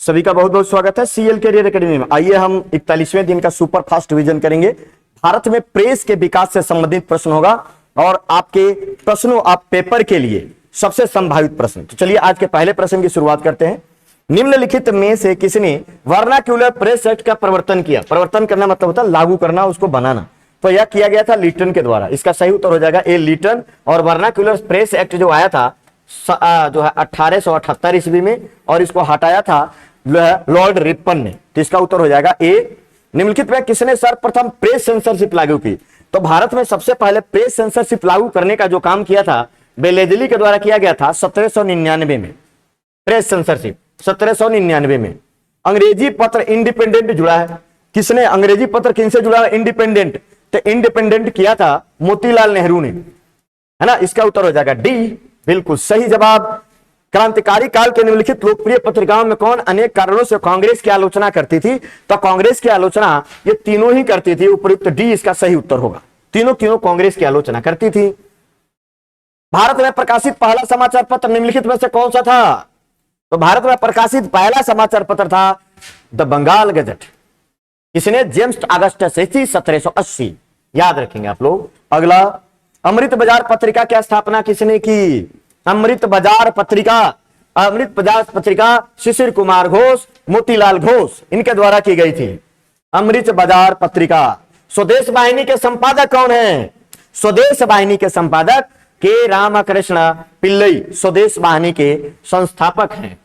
सभी का बहुत बहुत स्वागत है सीएल कैरियर एकेडमी में। आइए हम 41वें दिन का सुपर फास्ट रिवीजन करेंगे। भारत में प्रेस के विकास से संबंधित प्रश्न होगा और आपके प्रश्नों आप पेपर के लिए सबसे संभावित प्रश्न। तो चलिए आज के पहले प्रश्न की शुरुआत करते हैं। निम्नलिखित में से किसने वर्नाक्यूलर प्रेस एक्ट का प्रवर्तन किया? प्रवर्तन करना मतलब होता है लागू करना, उसको बनाना। तो यह किया गया था लिटन के द्वारा। इसका सही उत्तर हो जाएगा ए, लिटन। और वर्नाक्यूलर प्रेस एक्ट जो आया था जो है 1878 ईस्वी में, और इसको हटाया था लॉर्ड रिपन ने। तो इसका उत्तर हो जाएगा ए। निम्नलिखित में किसने सर्वप्रथम प्रेस सेंसरशिप लागू की? तो भारत में सबसे पहले प्रेस सेंसरशिप लागू करने का जो काम किया था बेलेजली के द्वारा किया गया था 1799 में। प्रेस सेंसरशिप 1799 में। अंग्रेजी पत्र इंडिपेंडेंट जुड़ा है। किसने अंग्रेजी पत्र किनसे जुड़ा है? इंडिपेंडेंट। तो इंडिपेंडेंट किया था मोतीलाल नेहरू ने, है ना। इसका उत्तर हो जाएगा डी, बिल्कुल सही जवाब। क्रांतिकारी काल के निम्नलिखित लोकप्रिय पत्रिकाओं में कौन अनेक कारणों से कांग्रेस की आलोचना करती थी? तो कांग्रेस की आलोचना ये तीनों ही करती थी। उपयुक्त डी इसका सही उत्तर होगा। तीनों कांग्रेस की आलोचना करती थी। भारत में प्रकाशित पहला समाचार पत्र निम्नलिखित में से कौन सा था? तो भारत में प्रकाशित पहला समाचार पत्र था द बंगाल गजट। किसने? James Augustus 1780। याद रखेंगे आप लोग। अगला, अमृत बाजार पत्रिका की स्थापना किसने की? अमृत बाजार पत्रिका शिशिर कुमार घोष, मोतीलाल घोष, इनके द्वारा की गई थी अमृत बाजार पत्रिका। स्वदेश वाहिनी के संपादक कौन है? स्वदेश वाहिनी के संपादक के रामकृष्ण पिल्लई स्वदेश वाहिनी के संस्थापक हैं।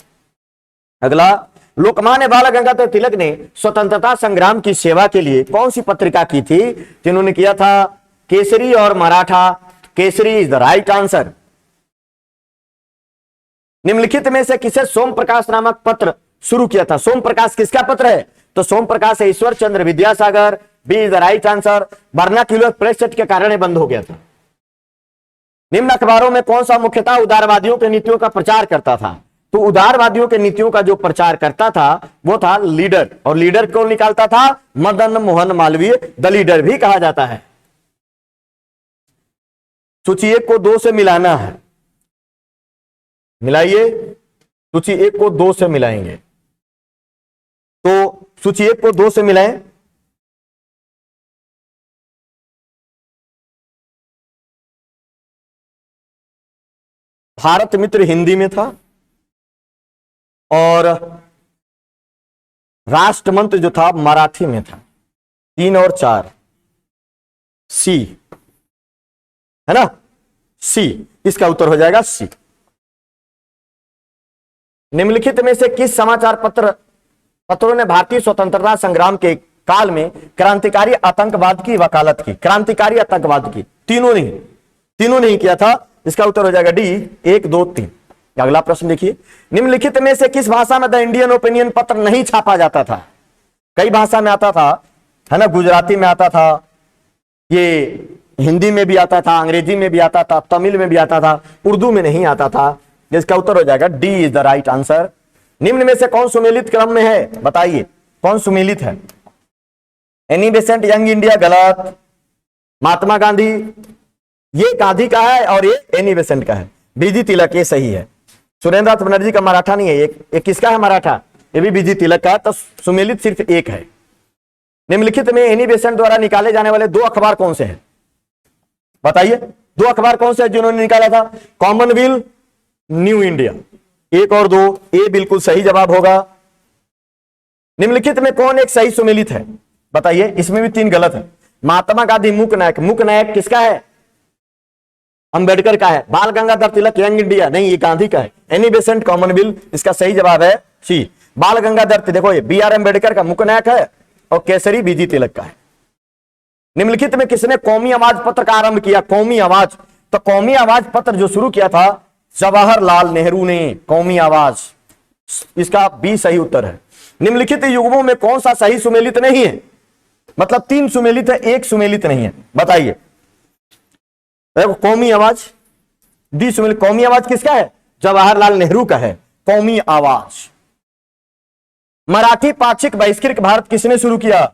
अगला, लोकमान्य बाल गंगाधर तिलक ने स्वतंत्रता संग्राम की सेवा के लिए कौन सी पत्रिका की थी? जिन्होंने किया था केसरी और Maratha. Kesari is the right answer. निम्नलिखित में से किसे सोम प्रकाश नामक पत्र शुरू किया था? सोम प्रकाश किसका पत्र है? तो सोम प्रकाश है Ishwar Chandra Vidyasagar. B is the right answer. Vernacular press act के कारण बंद हो गया था। निम्न अखबारों में कौन सा मुख्यतः उदारवादियों की नीतियों का प्रचार करता था? तो उदारवादियों के नीतियों का जो प्रचार करता था वो था लीडर। और लीडर कौन निकालता था? मदन मोहन मालवीय, द लीडर भी कहा जाता है। सूची 1 को 2 से मिलाना है। मिलाइए, सूची 1 को 2 से मिलाएंगे। तो सूची 1 को 2 से मिलाएं। भारत मित्र हिंदी में था और राष्ट्रमंत्र जो था मराठी में था। 3 और 4 सी, है ना। सी इसका उत्तर हो जाएगा सी। निम्नलिखित में से किस समाचार पत्रों ने भारतीय स्वतंत्रता संग्राम के काल में क्रांतिकारी आतंकवाद की वकालत की? क्रांतिकारी आतंकवाद की तीनों नहीं किया था। इसका उत्तर हो जाएगा डी 1, 2, 3। अगला प्रश्न देखिए। निम्नलिखित में से किस भाषा में द इंडियन ओपिनियन पत्र नहीं छापा जाता था? कई भाषा में आता था, है ना। गुजराती में आता था, ये हिंदी में भी आता था, अंग्रेजी में भी आता था, तमिल में भी आता था, उर्दू में नहीं आता था। इसका उत्तर हो जाएगा D is the right answer. निम्न में से कौन सुमेलित क्रम में है? बताइए कौन सुमेलित है? एनी बेसेंट, यंग इंडिया, गलत। महात्मा गांधी, ये गांधी का है और ये एनी बेसेंट का है। बीजी तिलक, ये सही है। सुरेंद्रनाथ बनर्जी का मराठा नहीं है। ये किसका है मराठा? ये भी बीजी तिलक का है। तो सुमेलित सिर्फ एक है। निम्नलिखित में एनी बेसेंट द्वारा निकाले जाने वाले 2 अखबार कौन से हैं? बताइए 2 अखबार कौन से हैं जिन्होंने निकाला था? Commonwealth, new India. 1 और 2, ए बिल्कुल सही जवाब होगा। निम्नलिखित में कौन एक सही सुमेलित है? बताइए। इसमें भी 3 गलत है। महात्मा गांधी मूक नायक किसका है? अंबेडकर का है। बाल गंगाधर तिलक यंग इंडिया, नहीं, ये गांधी का है। एनी बेसेंट कॉमनवेल्थ, इसका सही जवाब है सी। बाल गंगाधर देखो, ये बी.आर. अंबेडकर का मूक नायक है और केसरी बीजी तिलक का है। निम्नलिखित में किसने कौमी आवाज पत्र का आरंभ किया? कौमी आवाज, तो कौमी आवाज पत्र जो शुरू किया था जवाहरलाल नेहरू ने। कौमी आवाज, इसका बी सही उत्तर है। निम्नलिखित युग्मों में कौन सा सही सुमेलित नहीं है? मतलब 3 सुमेलित है, 1 सुमेलित नहीं है। बताइए। देखो कौमी आवाज, डी सुमेलित। कौमी आवाज किसका है? जवाहरलाल नेहरू का है कौमी आवाज। मराठी पाक्षिक बहिष्कृत भारत किसने शुरू किया?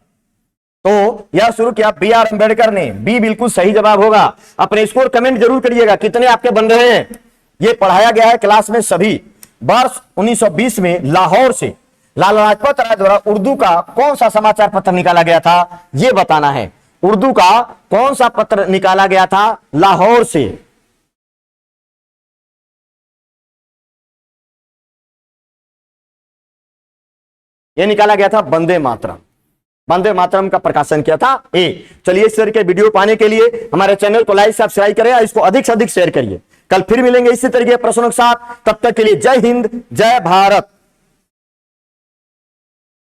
तो यह शुरू किया बी.आर. अंबेडकर ने। बी बिल्कुल सही जवाब होगा। अपने स्कोर कमेंट जरूर करिएगा कितने आपके बन रहे हैं। यह पढ़ाया गया है क्लास में सभी। वर्ष 1920 में लाहौर से लाला लाजपत राय द्वारा उर्दू का कौन सा समाचार पत्र निकाला गया था, यह बताना है। उर्दू का कौन सा पत्र निकाला गया था लाहौर से? यह निकाला गया था वंदे मातरम। वंदे मातरम का प्रकाशन किया था ए। चलिए इस तरह के वीडियो पाने के लिए हमारे चैनल को लाइक सब्सक्राइब करें और इसको अधिक से अधिक शेयर करिए। कल फिर मिलेंगे इसी तरीके के प्रश्नों के साथ, तब तक के लिए जय हिंद जय भारत।